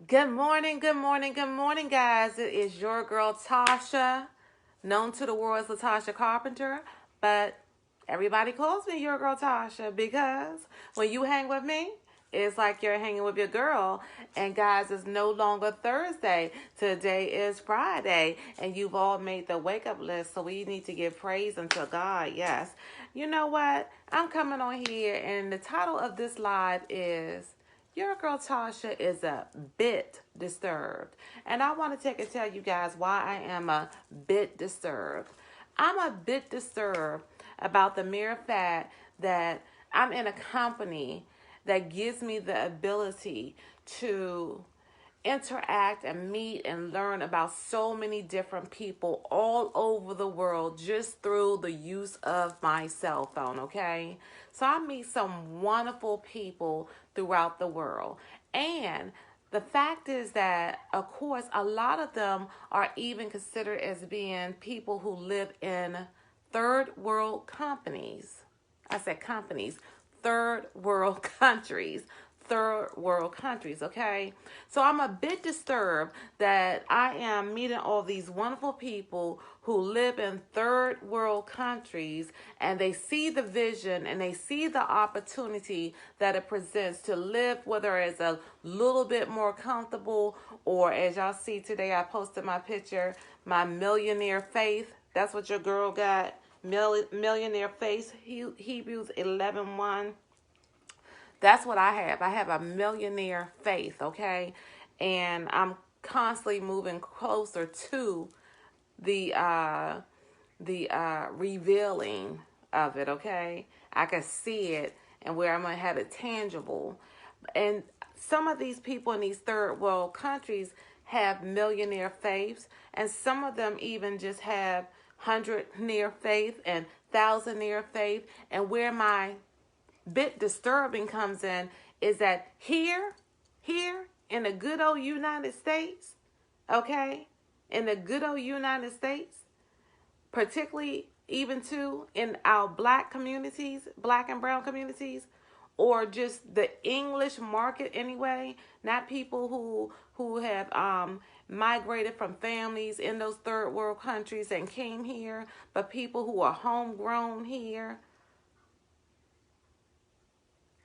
Good morning, good morning, good morning, guys. It is your girl Tasha, known to the world as Latasha Carpenter, but everybody calls me your girl Tasha because when you hang with me, it's like you're hanging with your girl. And guys, it's no longer Thursday. Today is Friday, and you've all made the wake up list, so we need to give praise unto God. Yes. You know what? I'm coming on here, and the title of this live is your girl Tasha is a bit disturbed. And I want to take and tell you guys why I am a bit disturbed. I'm a bit disturbed about the mere fact that I'm in a company that gives me the ability to interact and meet and learn about so many different people all over the world just through the use of my cell phone, okay? So I meet some wonderful people throughout the world. And the fact is that, of course, a lot of them are even considered as being people who live in third world companies. I said companies, third world countries, third world countries, okay? So I'm a bit disturbed that I am meeting all these wonderful people who live in third world countries, and they see the vision and they see the opportunity that it presents to live, whether it's a little bit more comfortable, or as y'all see today, I posted my picture, my millionaire faith. That's what your girl got. Millionaire face, Hebrews 11:1. That's what I have. I have a millionaire faith, okay? And I'm constantly moving closer to the revealing of it, okay? I can see it and where I'm gonna have it tangible. And some of these people in these third world countries have millionaire faiths, and some of them even just have hundred-near faith and thousand-near faith. And where my bit disturbing comes in is that here in the good old United States, okay, in the good old United States, particularly even too in our black communities, black and brown communities, or just the English market anyway, not people who have migrated from families in those third world countries and came here, but people who are homegrown here.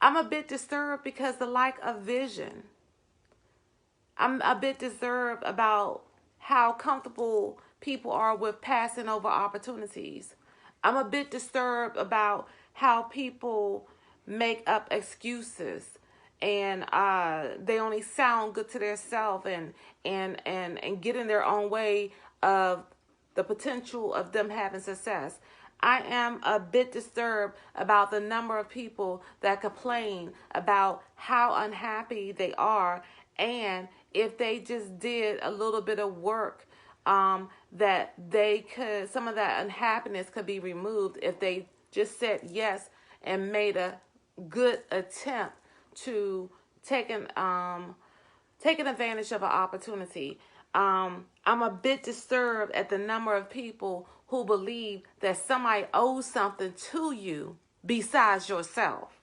I'm a bit disturbed because the lack of vision. I'm a bit disturbed about how comfortable people are with passing over opportunities. I'm a bit disturbed about how people make up excuses and they only sound good to themselves and get in their own way of the potential of them having success. I am a bit disturbed about the number of people that complain about how unhappy they are, and if they just did a little bit of work, that they could, some of that unhappiness could be removed if they just said yes and made a good attempt to taking taking advantage of an opportunity. I'm a bit disturbed at the number of people who believe that somebody owes something to you besides yourself,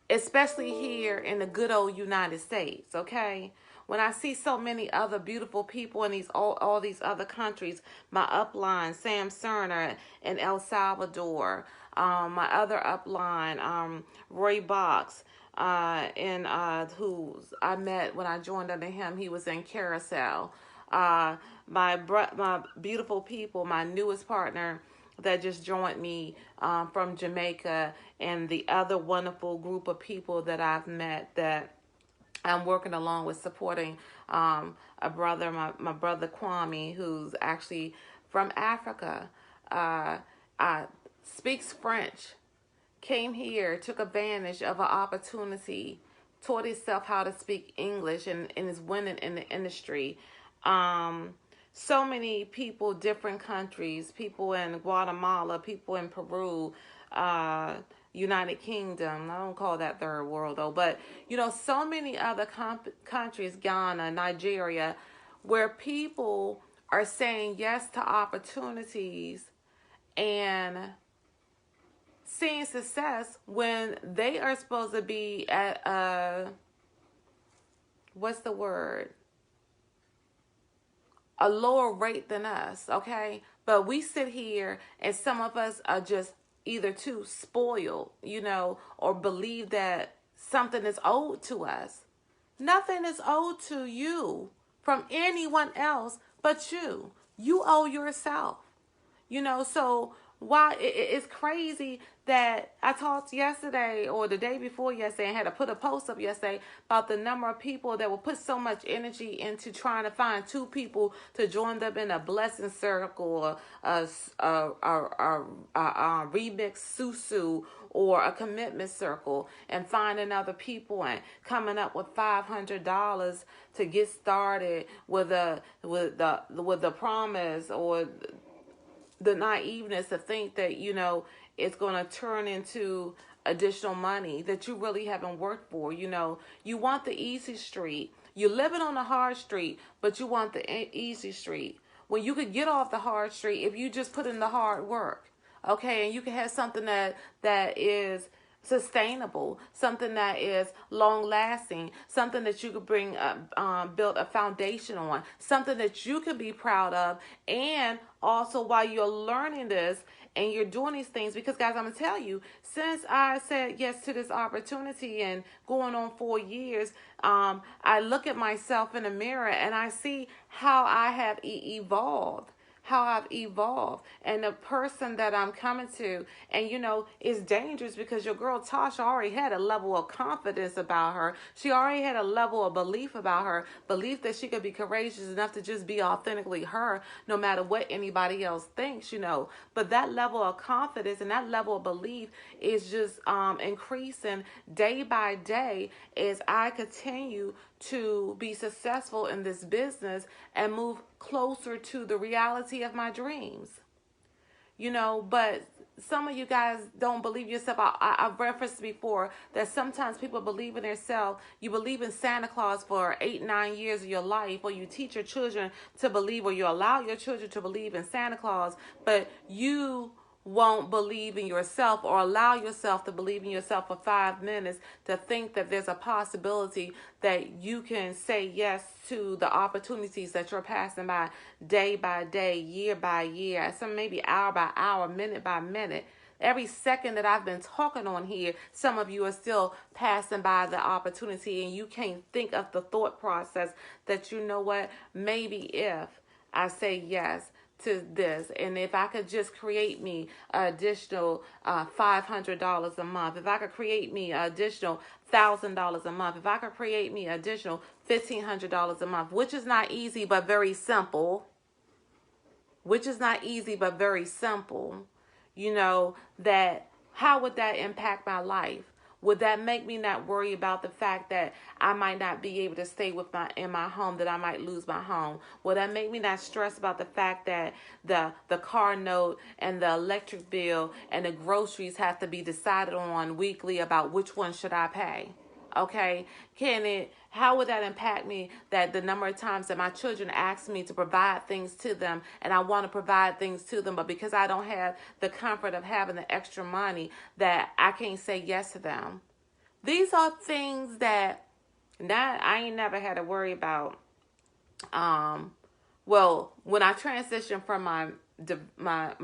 especially here in the good old United States, okay? When I see so many other beautiful people in these all these other countries, my upline, Sam Cerner in El Salvador, my other upline, Roy Box, in who I met when I joined under him, he was in Carousel. My beautiful people, my newest partner that just joined me from Jamaica, and the other wonderful group of people that I've met that I'm working along with, supporting a brother, my brother Kwame, who's actually from Africa, uh, speaks French, came here, took advantage of an opportunity, taught himself how to speak English, and is winning in the industry. Um, so many people, different countries, people in Guatemala, people in Peru, uh, United Kingdom. I don't call that third world though, but so many other countries, Ghana, Nigeria, where people are saying yes to opportunities and seeing success when they are supposed to be at what's the word? A lower rate than us, okay? But we sit here and some of us are just either too spoiled, or believe that something is owed to us. Nothing is owed to you from anyone else but you. You owe yourself. So why it's crazy that I talked yesterday or the day before yesterday and had to put a post up yesterday about the number of people that will put so much energy into trying to find two people to join them in a blessing circle, a remix susu, or a commitment circle, and finding other people and coming up with $500 to get started with the promise or the naiveness to think that it's going to turn into additional money that you really haven't worked for. You want the easy street. You're living on the hard street, but you want the easy street when you could get off the hard street if you just put in the hard work. Okay, and you can have something that is sustainable, something that is long lasting, something that you could build a foundation on, something that you can be proud of. And also, while you're learning this and you're doing these things, because guys, I'm gonna tell you, since I said yes to this opportunity and going on 4 years, I look at myself in the mirror and I see how I have evolved, how I've evolved, and the person that I'm coming to. And it's dangerous because your girl Tasha already had a level of confidence about her. She already had a level of belief about her, belief that she could be courageous enough to just be authentically her, no matter what anybody else thinks. But that level of confidence and that level of belief is just increasing day by day as I continue to be successful in this business and move closer to the reality of my dreams. But some of you guys don't believe yourself. I've referenced before that sometimes people believe in themselves. You believe in Santa Claus for 8-9 years of your life, or you teach your children to believe, or you allow your children to believe in Santa Claus, but you won't believe in yourself or allow yourself to believe in yourself for 5 minutes to think that there's a possibility that you can say yes to the opportunities that you're passing by day by day, year by year, some maybe hour by hour, minute by minute. Every second that I've been talking on here, some of you are still passing by the opportunity and you can't think of the thought process that what, maybe if I say yes to this, and if I could just create me additional $500 a month, if I could create me additional $1,000 a month, if I could create me additional $1,500 a month, which is not easy but very simple, that how would that impact my life? Would that make me not worry about the fact that I might not be able to stay in my home, that I might lose my home? Would that make me not stress about the fact that the car note and the electric bill and the groceries have to be decided on weekly about which one should I pay? Okay, how would that impact me, that the number of times that my children ask me to provide things to them and I want to provide things to them, but because I don't have the comfort of having the extra money, that I can't say yes to them? These are things that I ain't never had to worry about. Well, when I transitioned from my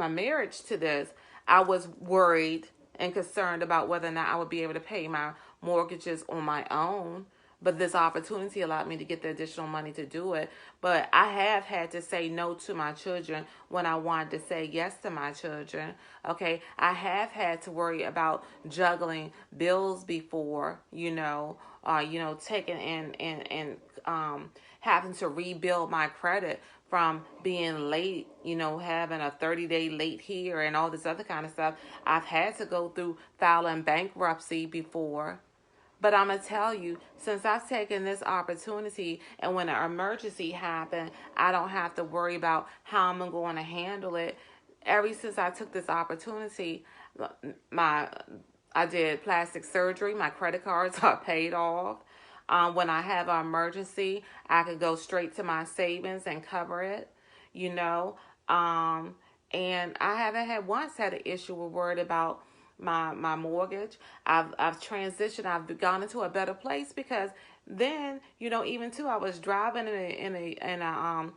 marriage to this, I was worried and concerned about whether or not I would be able to pay my mortgages on my own. But this opportunity allowed me to get the additional money to do it. But I have had to say no to my children when I wanted to say yes to my children. Okay, I have had to worry about juggling bills before, taking and having to rebuild my credit from being late, having a 30-day late here and all this other kind of stuff. I've had to go through filing bankruptcy before. But I'm going to tell you, since I've taken this opportunity and when an emergency happened, I don't have to worry about how I'm going to handle it. Ever since I took this opportunity, I did plastic surgery. My credit cards are paid off. When I have an emergency, I could go straight to my savings and cover it, and I haven't once had an issue with worried about my mortgage. I've transitioned. I've gone into a better place because then, even too, I was driving in a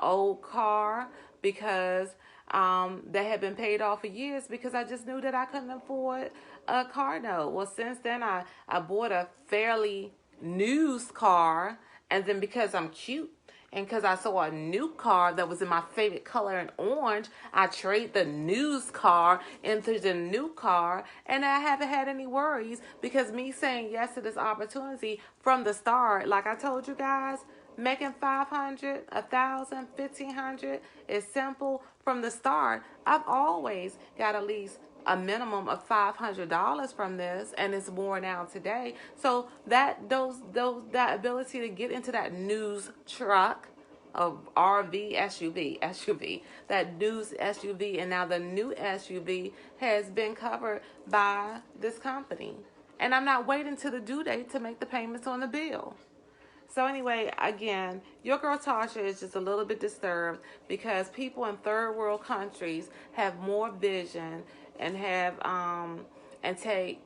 old car because that had been paid off for years because I just knew that I couldn't afford a car note. Well, since then, I bought a fairly new car, and then because I'm cute and because I saw a new car that was in my favorite color in orange, I trade the used car into the new car, and I haven't had any worries because me saying yes to this opportunity from the start, like I told you guys, making 500, 1,000, 1,500 is simple from the start. I've always got at least a minimum of $500 from this, and it's more now today. So that ability to get into that news truck, of RV, SUV, that news SUV, and now the new SUV has been covered by this company, and I'm not waiting to the due date to make the payments on the bill. So anyway, again, your girl Tasha is just a little bit disturbed because people in third world countries have more vision and have and take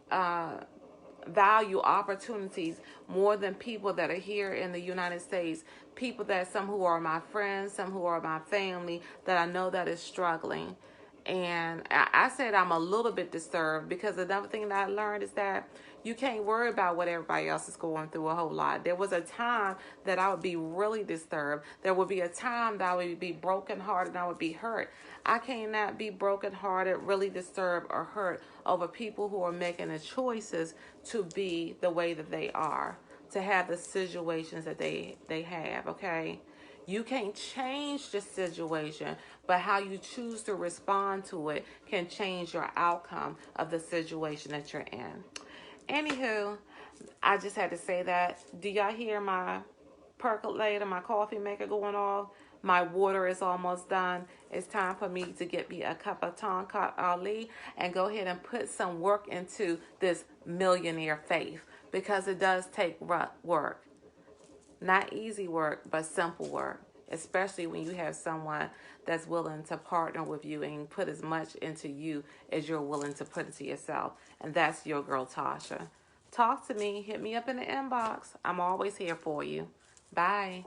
value opportunities more than people that are here in the United States. People that some who are my friends, some who are my family that I know that is struggling. And I said I'm a little bit disturbed because another thing that I learned is that you can't worry about what everybody else is going through a whole lot. There was a time that I would be really disturbed. There would be a time that I would be brokenhearted and I would be hurt. I cannot be brokenhearted, really disturbed, or hurt over people who are making the choices to be the way that they are, to have the situations that they have, okay? You can't change the situation, but how you choose to respond to it can change your outcome of the situation that you're in. Anywho, I just had to say that. Do y'all hear my percolator, my coffee maker going off? My water is almost done. It's time for me to get me a cup of Tonkat Ali and go ahead and put some work into this millionaire faith because it does take work. Not easy work, but simple work, especially when you have someone that's willing to partner with you and put as much into you as you're willing to put into yourself. And that's your girl, Tasha. Talk to me. Hit me up in the inbox. I'm always here for you. Bye.